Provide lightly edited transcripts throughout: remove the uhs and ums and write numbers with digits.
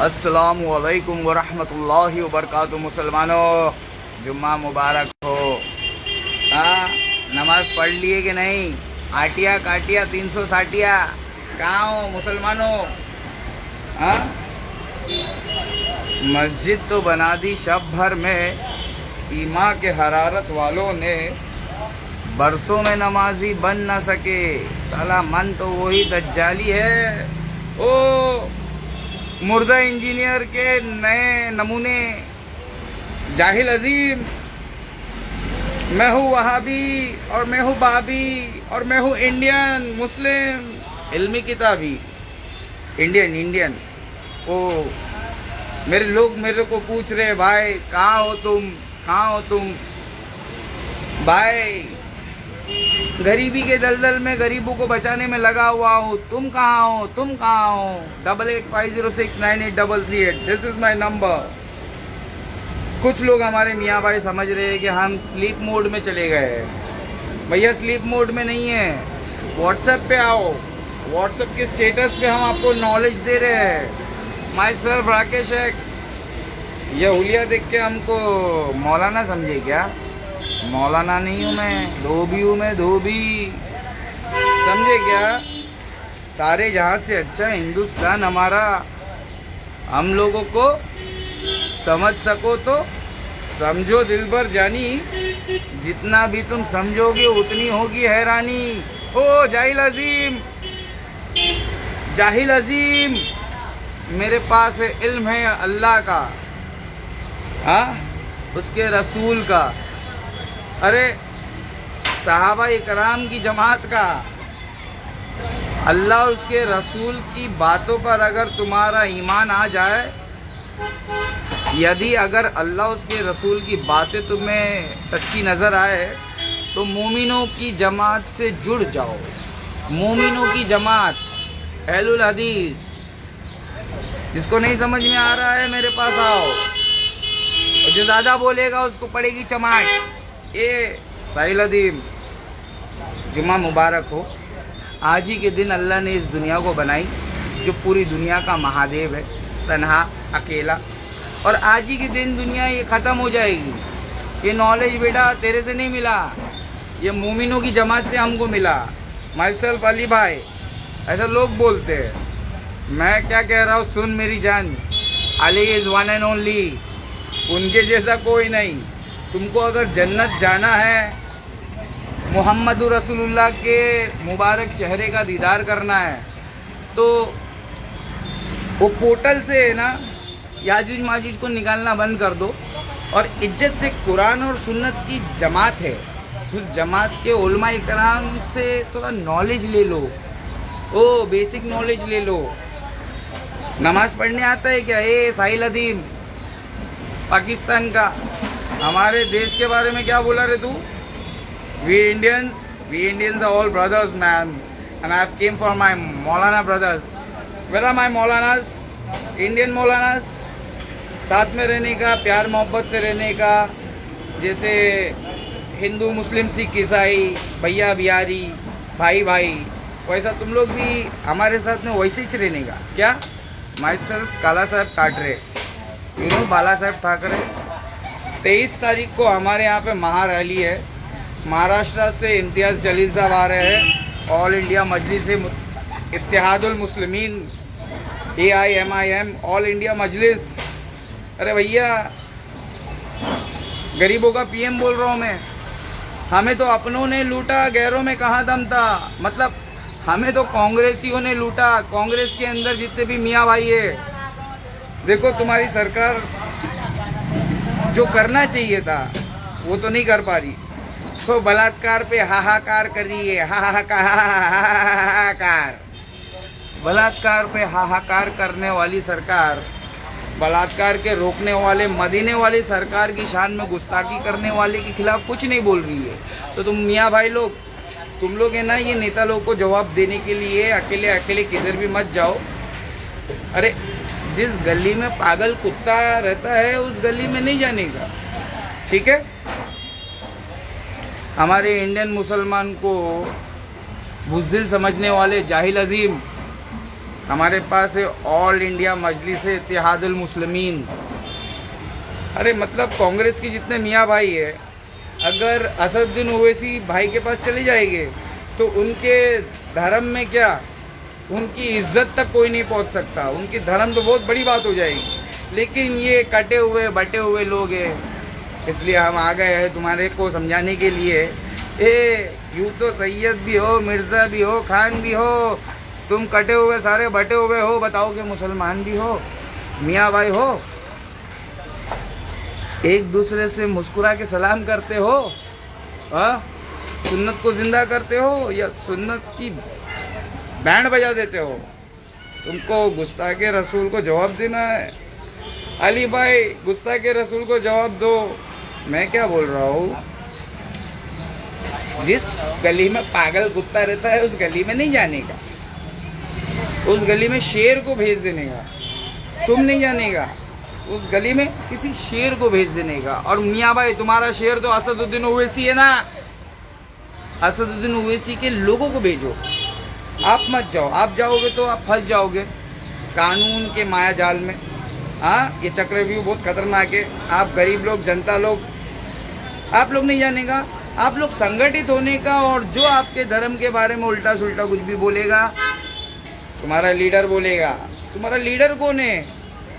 अस्सलामु अलैकुम वरहमतुल्लाहि वबरकातुहू। मुसलमानों, जुम्मा मुबारक हो। हाँ, नमाज पढ़ लिए कि नहीं? आटिया काटिया 360 कहाँ हो मुसलमानों? हाँ, मस्जिद तो बना दी शब भर में, ईमा के हरारत वालों ने बरसों में नमाजी बन ना सके। साला मन तो वही दज्जाली है। ओ मुर्दा इंजीनियर के नए नमूने, जाहिल अजीम। मैं हूँ वहाबी और मैं हूँ बाबी और मैं हूँ इंडियन मुस्लिम, इल्मी किताबी इंडियन। ओ मेरे लोग मेरे को पूछ रहे, भाई कहाँ हो तुम भाई? गरीबी के दलदल में गरीबों को बचाने में लगा हुआ हूँ। तुम कहाँ हो? 8850698338। This is my number. कुछ लोग हमारे मियाँ भाई समझ रहे हैं कि हम स्लीप मोड में चले गए हैं। भैया स्लीप मोड में नहीं है। व्हाट्सएप पे आओ, व्हाट्सएप के स्टेटस पे हम आपको नॉलेज दे रहे हैं। My self Rakesh x. ये हुलिया देख के हमको मौलाना समझे क्या? मौलाना नहीं हूँ मैं, धोबी हूँ मैं, धोबी। समझे क्या? सारे जहाँ से अच्छा हिंदुस्तान हमारा। हम लोगों को समझ सको तो समझो दिलबर जानी, जितना भी तुम समझोगे उतनी होगी हैरानी। ओ जाहिल अजीम, मेरे पास है इल्म है अल्लाह का, उसके रसूल का, अरे सहाबा इकराम की जमात का। अल्लाह और उसके रसूल की बातों पर अगर तुम्हारा ईमान आ जाए, यदि अगर अल्लाह उसके रसूल की बातें तुम्हें सच्ची नज़र आए, तो मोमिनों की जमात से जुड़ जाओ। मोमिनों की जमात, अहलुल हदीस। जिसको नहीं समझ में आ रहा है मेरे पास आओ, और जो ज़्यादा बोलेगा उसको पड़ेगी चमाट। ये साहिल अदीम, जुम्मा मुबारक हो। आज ही के दिन अल्लाह ने इस दुनिया को बनाई, जो पूरी दुनिया का महादेव है, तन्हा अकेला। और आज ही के दिन दुनिया ये ख़त्म हो जाएगी। ये नॉलेज बेटा तेरे से नहीं मिला, ये मोमिनों की जमात से हमको मिला। माई सेल्फ अली भाई, ऐसा लोग बोलते हैं। मैं क्या कह रहा हूँ सुन मेरी जान। Ali is one and only, उनके जैसा कोई नहीं। तुमको अगर जन्नत जाना है, मोहम्मद रसूलुल्लाह के मुबारक चेहरे का दीदार करना है, तो वो पोर्टल से है ना, याजुज माजुज को निकालना बंद कर दो और इज्जत से कुरान और सुन्नत की जमात है, उस जमात के उलमा इकराम से थोड़ा नॉलेज ले लो। ओ बेसिक नॉलेज ले लो। नमाज पढ़ने आता है क्या? ए साहिल अदीम, पाकिस्तान का, हमारे देश के बारे में क्या बोला रे तू? We Indians are all brothers man, and I have came for my maulana brothers. Where are my maulanas? Indian maulanas. साथ में रहने का, प्यार मोहब्बत से रहने का, जैसे हिंदू मुस्लिम सिख ईसाई, भैया बिहारी, भाई भाई, वैसा तुम लोग भी हमारे साथ में वैसे ही रहने का क्या? माई सेल्फ काला साहब काटरे, यू नो बाला साहब ठाकरे। 23 तारीख को हमारे यहाँ पे महारैली है। महाराष्ट्र से इम्तियाज़ जलील साहब आ रहे हैं। ऑल इंडिया मजलिस Ittehadul Muslimeen, AIMIM, all India मजलिस। अरे भैया, गरीबों का PM बोल रहा हूँ मैं। हमें तो अपनों ने लूटा, गैरों में कहाँ दम था। मतलब हमें तो कांग्रेसियों ने लूटा। कांग्रेस के अंदर जितने भी मियाँ भाई है, देखो तुम्हारी सरकार जो करना चाहिए था वो तो नहीं कर पा रही। तो बलात्कार पे हाहाकार कर रही है, हाहाकार। बलात्कार पे हाहाकार करने वाली सरकार, बलात्कार के रोकने वाले मदीने वाली सरकार की शान में गुस्ताखी करने वाले के खिलाफ कुछ नहीं बोल रही है। तो तुम मियाँ भाई लोग, तुम लोग है ना, ये नेता लोग को जवाब देने के लिए अकेले अकेले किधर भी मत जाओ। अरे जिस गली में पागल कुत्ता रहता है उस गली में नहीं जाने का, ठीक है? हमारे इंडियन मुसलमान को बुज़दिल समझने वाले जाहिल अजीम, हमारे पास है ऑल इंडिया मजलिस इत्तेहादुल मुस्लिमीन। अरे मतलब कांग्रेस की जितने मियाँ भाई है, अगर असदुद्दीन ओवैसी भाई के पास चले जाएंगे तो उनके धर्म में क्या, उनकी इज्जत तक कोई नहीं पहुंच सकता। उनकी धर्म तो बहुत बड़ी बात हो जाएगी। लेकिन ये कटे हुए बटे हुए लोग हैं, इसलिए हम आ गए हैं तुम्हारे को समझाने के लिए। यूँ तो सैयद भी हो, मिर्ज़ा भी हो, खान भी हो, तुम कटे हुए सारे बटे हुए हो, बताओ कि मुसलमान भी हो, मियाँ भाई हो, एक दूसरे से मुस्कुरा के सलाम करते हो, सुन्नत को जिंदा करते हो या सुन्नत की बैंड बजा देते हो? तुमको गुस्ताखे रसूल को जवाब देना है। अली भाई गुस्ताखे रसूल को जवाब दो। मैं क्या बोल रहा हूँ, जिस गली में पागल कुत्ता रहता है उस गली में नहीं जाने का, उस गली में शेर को भेज देने का। तुम नहीं जाने का, उस गली में किसी शेर को भेज देने का। और मियाँ भाई तुम्हारा शेर तो असदुद्दीन ओवैसी है ना, असदुद्दीन ओवैसी के लोगों को भेजो, आप मत जाओ। आप जाओगे तो आप फंस जाओगे कानून के माया जाल में। हाँ, ये चक्रव्यूह बहुत खतरनाक है। आप गरीब लोग, जनता लोग, आप लोग नहीं जाने का। आप लोग संगठित होने का, और जो आपके धर्म के बारे में उल्टा सुल्टा कुछ भी बोलेगा तुम्हारा लीडर बोलेगा। तुम्हारा लीडर कौन है?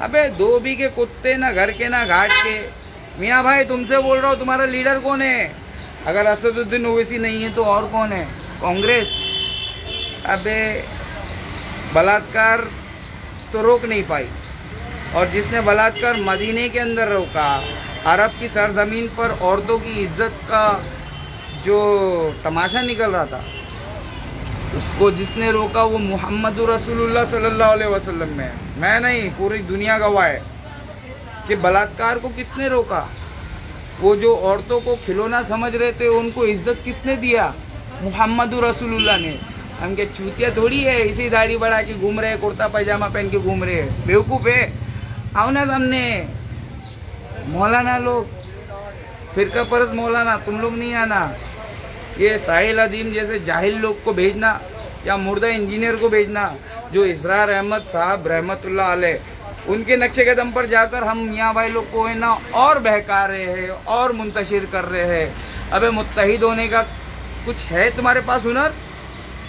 अबे धोबी के कुत्ते, ना घर के ना घाट के। मियाँ भाई तुमसे बोल रहा हूँ, तुम्हारा लीडर कौन है? अगर असदुद्दीन ओवैसी नहीं है तो और कौन है? कांग्रेस। अबे बलात्कार तो रोक नहीं पाई, और जिसने बलात्कार मदीने के अंदर रोका, अरब की सरजमीन पर औरतों की इज्जत का जो तमाशा निकल रहा था, उसको जिसने रोका वो मोहम्मद रसूलुल्लाह सल्लल्लाहु अलैहि वसल्लम में है। मैं नहीं, पूरी दुनिया गवाह है कि बलात्कार को किसने रोका। वो जो औरतों को खिलौना समझ रहे थे, उनको इज्जत किसने दिया? मोहम्मद रसूलुल्लाह ने। हम के चूतिया थोड़ी है, इसी दाढ़ी बढ़ा के घूम रहे, कुर्ता पैजामा पहन के घूम रहे, बेवकूफ़ है। आओ ना सामने, मौलाना लोग, फिरका परस मौलाना, तुम लोग नहीं आना। ये साहिल अदीम जैसे जाहिल लोग को भेजना, या मुर्दा इंजीनियर को भेजना, जो इसरार अहमद साहब रहमतुल्लाह अलैह, उनके नक्शे कदम पर जाकर हम मियाँ भाई लोग को है ना और बहका रहे हैं और मुंतशिर कर रहे हैं। अबे मुत्तहिद होने का कुछ है तुम्हारे पास हुनर?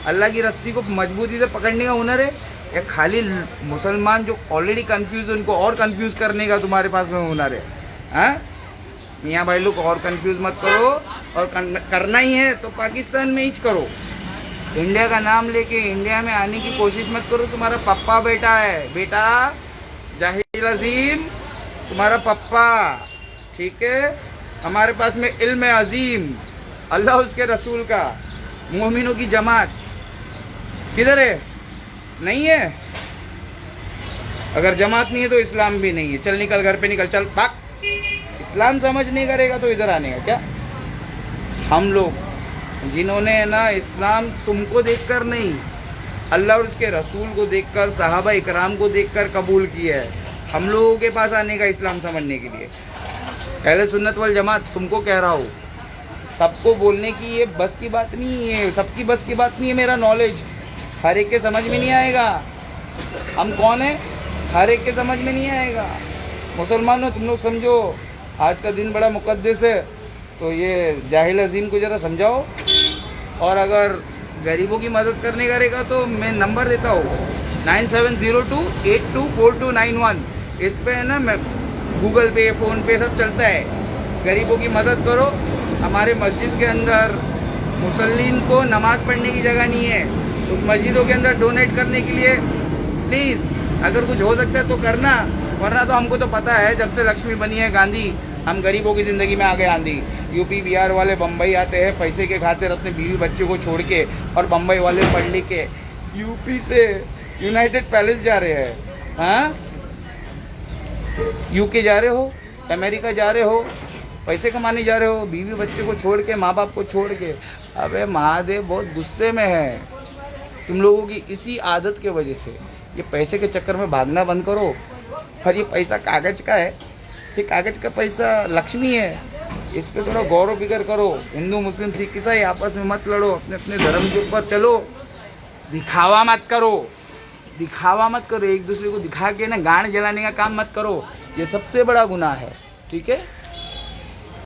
अल्लाह की रस्सी को मजबूती से पकड़ने का हुनर है, या खाली मुसलमान जो ऑलरेडी कंफ्यूज है उनको और कंफ्यूज करने का तुम्हारे पास में हुनर है? हाँ, मियाँ भाई लोग और कंफ्यूज मत करो, और करना ही है तो पाकिस्तान में ही करो। इंडिया का नाम लेके इंडिया में आने की कोशिश मत करो। तुम्हारा पप्पा बेटा है, बेटा जाहिल अजीम, तुम्हारा पप्पा, ठीक है। हमारे पास में इल्म अजीम, अल्लाह उसके रसूल का, मोमिनों की जमात किधर है? नहीं है। अगर जमात नहीं है तो इस्लाम भी नहीं है। चल निकल, घर पे निकल, चल भाग। इस्लाम समझ नहीं करेगा तो इधर आने का क्या? हम लोग जिन्होंने ना इस्लाम तुमको देखकर नहीं, अल्लाह और उसके रसूल को देखकर, सहाबा इकराम को देखकर कबूल किया है। हम लोगों के पास आने का इस्लाम समझने के लिए। अहले सुन्नत वल जमात तुमको कह रहा हूँ, सबको बोलने की ये बस की बात नहीं है, सबकी बस की बात नहीं है। मेरा नॉलेज हर एक के समझ में नहीं आएगा। हम कौन है, हर एक के समझ में नहीं आएगा। मुसलमानों तुम लोग समझो, आज का दिन बड़ा मुकद्दस है, तो ये जाहिल अजीम को ज़रा समझाओ। और अगर गरीबों की मदद करने का रहेगा तो मैं नंबर देता हूँ 9702824291। इस पे है ना, मैं गूगल पे, फ़ोन पे सब चलता है। गरीबों की मदद करो। हमारे मस्जिद के अंदर मुसल्लीन को नमाज़ पढ़ने की जगह नहीं है, उस मस्जिदों के अंदर डोनेट करने के लिए प्लीज़ अगर कुछ हो सकता है तो करना, वरना तो हमको तो पता है जब से लक्ष्मी बनी है गांधी, हम गरीबों की ज़िंदगी में आ गए आंधी। यूपी बिहार वाले बम्बई आते हैं पैसे के खातिर अपने बीवी बच्चों को छोड़ के, और बम्बई वाले पढ़ लिख के यूपी से यूनाइटेड पैलेस जा रहे हैं। हाँ, यूके जा रहे हो, अमेरिका जा रहे हो, पैसे कमाने जा रहे हो, बीवी बच्चे को छोड़ के, माँ बाप को छोड़ के। अबे महादेव बहुत गुस्से में है तुम लोगों की इसी आदत के वजह से। ये पैसे के चक्कर में भागना बंद करो। और ये पैसा कागज का है, ये कागज का पैसा लक्ष्मी है, इस पे थोड़ा गौर फिक्र करो। हिंदू मुस्लिम सिख ईसाई आपस में मत लड़ो, अपने अपने धर्म के ऊपर चलो, दिखावा मत करो, दिखावा मत करो, एक दूसरे को दिखा के ना गाड़ जलाने का काम मत करो, ये सबसे बड़ा गुनाह है। ठीक है।